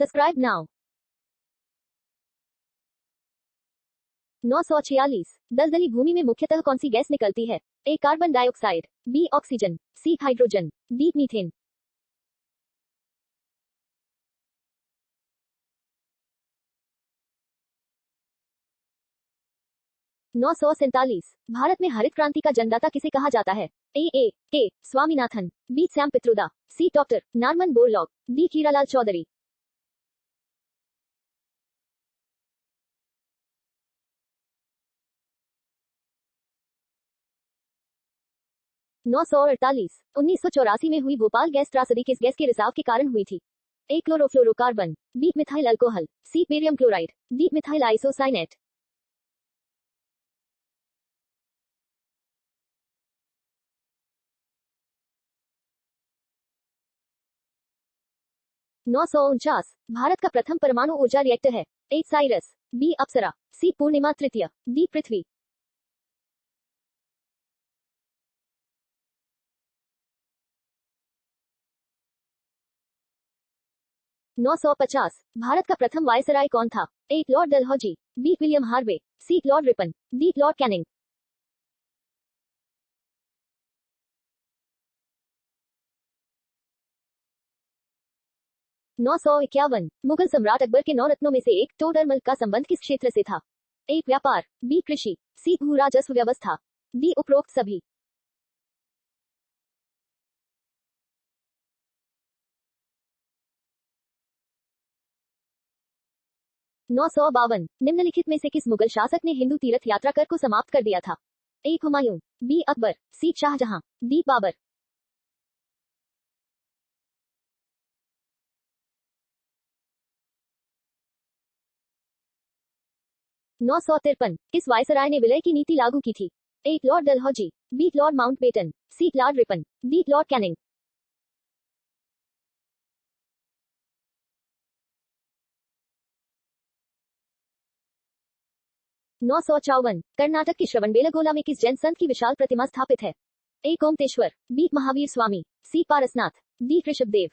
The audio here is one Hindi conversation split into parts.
Subscribe now. 946 दलदली भूमि में मुख्यतः कौन सी गैस निकलती है? A carbon dioxide, B oxygen, C hydrogen, D methane. 947 भारत में हरित क्रांति का जन्मदाता किसे कहा जाता है? A Swaminathan, B Sam Pitroda, C doctor Norman Borlaug, D Hiralal Chaudhary. 948 1984 में हुई भोपाल गैस त्रासदी किस गैस के रिसाव के कारण हुई थी? A chlorofluorocarbon, B methyl alcohol, C barium chloride, D methyl isocyanate. 949 भारत का प्रथम परमाणु ऊर्जा रिएक्टर है? ए साइरस, बी अप्सरा, सी पूर्णिमा तृतीय, डी पृथ्वी। 950 भारत का प्रथम वायसराय कौन था? A lord Dalhousie, B William Harvey, C lord Ripon, D lord Canning. 951 Mughal सम्राट अकबर के 9 रत्नों में से एक टोडरमल का संबंध किस क्षेत्र से था? ए व्यापार, बी कृषि, सी भू राजस्व व्यवस्था, डी उपरोक्त सभी। 952 निम्नलिखित में से किस मुगल शासक ने हिंदू तीर्थ यात्रा कर को समाप्त कर दिया था? ए हुमायूं, बी अकबर, सी शाहजहां, डी बाबर। 953 किस वायसराय ने विलय की नीति लागू की थी? A lord Dalhousie, B lord Mountbatten, C lord Ripon, D lord Canning. 954 Karnataka के श्रवणबेलगोला में किस जैन संत की विशाल प्रतिमा स्थापित है? ए गोमतेश्वर, बी महावीर स्वामी, सी पारसनाथ, डी ऋषभदेव।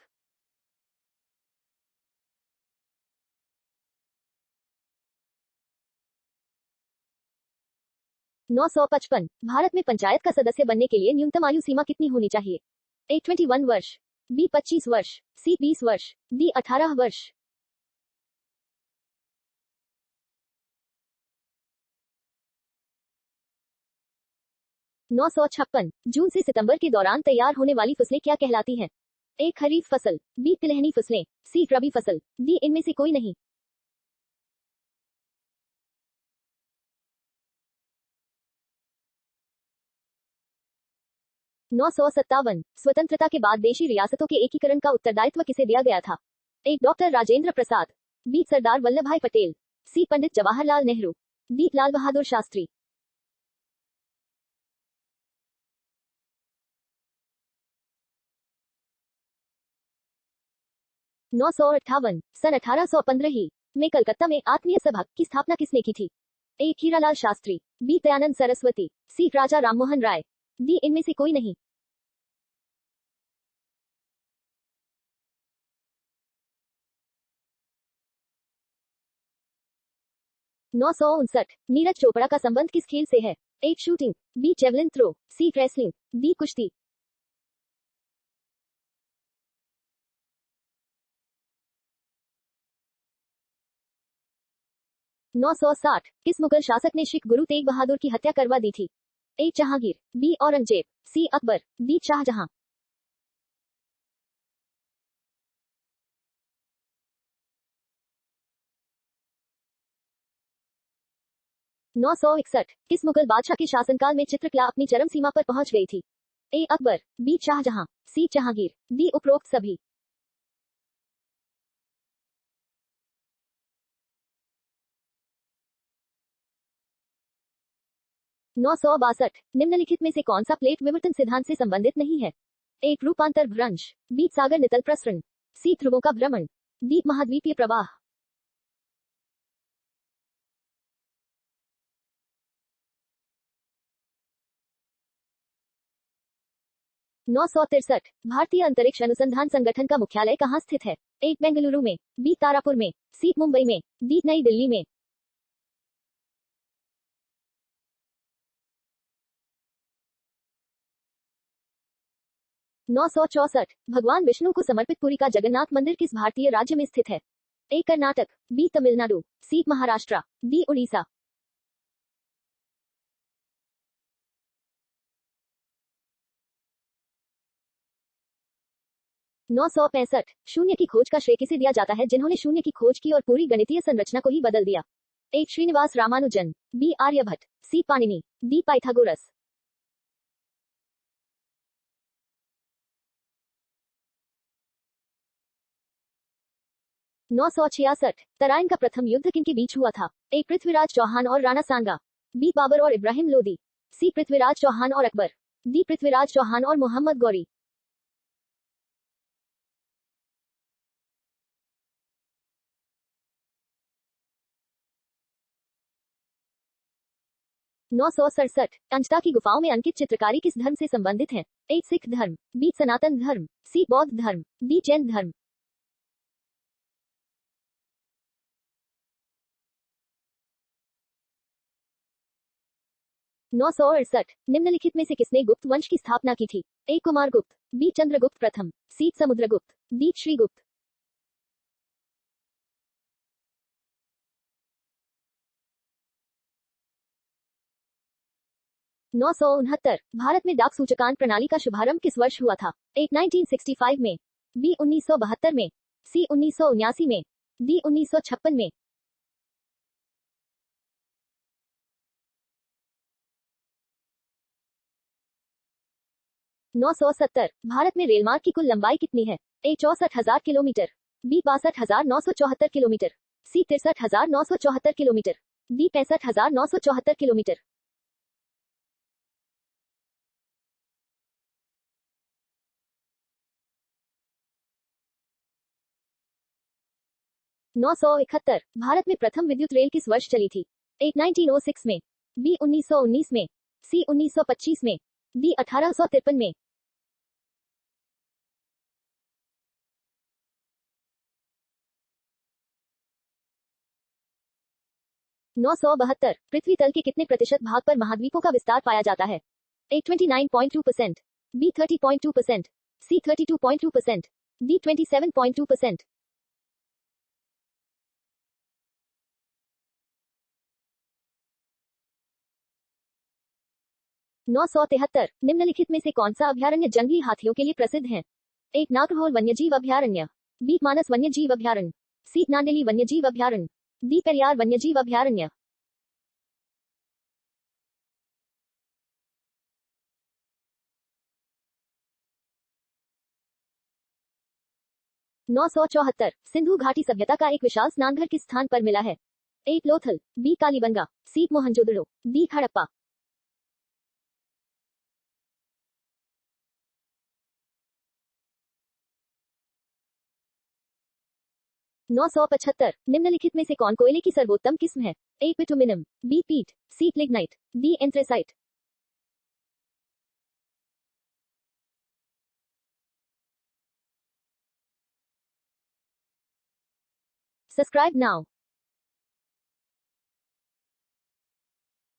955 भारत में पंचायत का सदस्य बनने के लिए न्यूनतम आयु सीमा कितनी होनी चाहिए? ए 21 वर्ष, बी 25 वर्ष, सी 20 वर्ष, डी 18 वर्ष। 956 जून से सितंबर के दौरान तैयार होने वाली फसलें क्या कहलाती हैं? ए खरीफ फसल, बी तिलहनी फसलें, सी रबी फसल, डी इनमें से कोई नहीं। 957 स्वतंत्रता के बाद देशी रियासतों के एकीकरण का उत्तरदायित्व किसे दिया गया था? ए डॉक्टर राजेंद्र प्रसाद, बी सरदार वल्लभ भाई पटेल, सी पंडित जवाहरलाल नेहरू, डी लाल बहादुर शास्त्री। 958 सन 1815 ही में कलकत्ता में आत्मीय सभा की स्थापना किसने की थी? ए हीरालाल शास्त्री, बी दयानंद सरस्वती, सी राजा राममोहन राय, डी इनमें से कोई नहीं। 959 नीरज चोपड़ा का संबंध किस खेल से है? ए शूटिंग, बी जेवलिन थ्रो, सी रेसलिंग, डी कुश्ती। 960 किस मुगल शासक ने सिख गुरु तेग बहादुर की हत्या करवा दी थी? ए जहांगीर, बी औरंगजेब, सी अकबर, डी शाहजहां। 961 किस मुगल बादशाह के शासनकाल में चित्रकला अपनी चरम सीमा पर पहुंच गई थी? ए अकबर, बी शाहजहां, सी जहांगीर, डी उपरोक्त सभी। 962 निम्नलिखित में से कौन सा प्लेट विवर्तन सिद्धांत से संबंधित नहीं है? ए रूपांतर भ्रंश, बी सागर नितल प्रसरण, सी ध्रुवों का भ्रमण, डी महाद्वीपीय प्रवाह। 963 भारतीय अंतरिक्ष अनुसंधान संगठन का मुख्यालय कहाँ स्थित है? ए बेंगलुरु में, बी तारापुर में, सी मुंबई में, डी नई दिल्ली में। 964 भगवान विष्णु को समर्पित पुरी का जगन्नाथ मंदिर किस भारतीय राज्य में स्थित है? ए कर्नाटक, बी तमिलनाडु, सी महाराष्ट्र, डी उड़ीसा। 965 शून्य की खोज का श्रेय किसे दिया जाता है जिन्होंने शून्य की खोज की और पूरी गणितीय संरचना को ही बदल दिया? ए श्रीनिवास रामानुजन, बी आर्यभट्ट, सी पाणिनि, डी पाइथागोरस। 966 तराइन का प्रथम युद्ध किनके बीच हुआ था? ए पृथ्वीराज चौहान और राणा सांगा, बी बाबर और इब्राहिम लोदी, सी पृथ्वीराज चौहान और अकबर, डी पृथ्वीराज चौहान और मोहम्मद गौरी। 967 अंजता की गुफाओं में अंकित चित्रकारी किस धर्म से संबंधित है? ए सिख धर्म, बी सनातन धर्म, सी बौद्ध धर्म, डी जैन धर्म। 968 निम्नलिखित में से किसने गुप्त वंश की स्थापना की थी? ए कुमारगुप्त, बी चंद्रगुप्त प्रथम, सी समुद्रगुप्त, डी श्रीगुप्त। 969 भारत में डाक सूचकांक प्रणाली का शुभारंभ किस वर्ष हुआ था? ए 1965 में, बी 1972 में, सी 1979 में, डी 1956 में। 970 भारत में रेलमार्ग की कुल लंबाई कितनी है? ए 64,000 किलोमीटर, बी 62,974 किलोमीटर, सी 63,974 किलोमीटर, डी 65,974 किलोमीटर। 971 भारत में प्रथम विद्युत रेल किस वर्ष चली थी? ए 1906 में, बी 1919 में, सी 1925 में, डी 1853 में। 972 पृथ्वी तल के कितने प्रतिशत भाग पर महाद्वीपों का विस्तार पाया जाता है? ए 29.2%, बी 30.2%, सी 32.2%, डी 27.2%। 973 निम्नलिखित में से कौन सा अभयारण्य जंगली हाथियों के लिए प्रसिद्ध है? ए नागरहोल वन्यजीव अभयारण्य, बी मानस वन्यजीव अभयारण्य, सी नांदेली वन्यजीव अभयारण्य, डी पेरियार वन्यजीव अभयारण्य। 974 सिंधु घाटी सभ्यता का एक विशाल स्नानघर किस स्थान पर मिला है? ए लोथल, बी कालीबंगा, सी मोहनजोदड़ो, डी हड़प्पा। 975 निम्नलिखित में से कौन कोयले की सर्वोत्तम किस्म है? ए bituminous, B peat, C lignite, D anthracite. 'Subscribe now'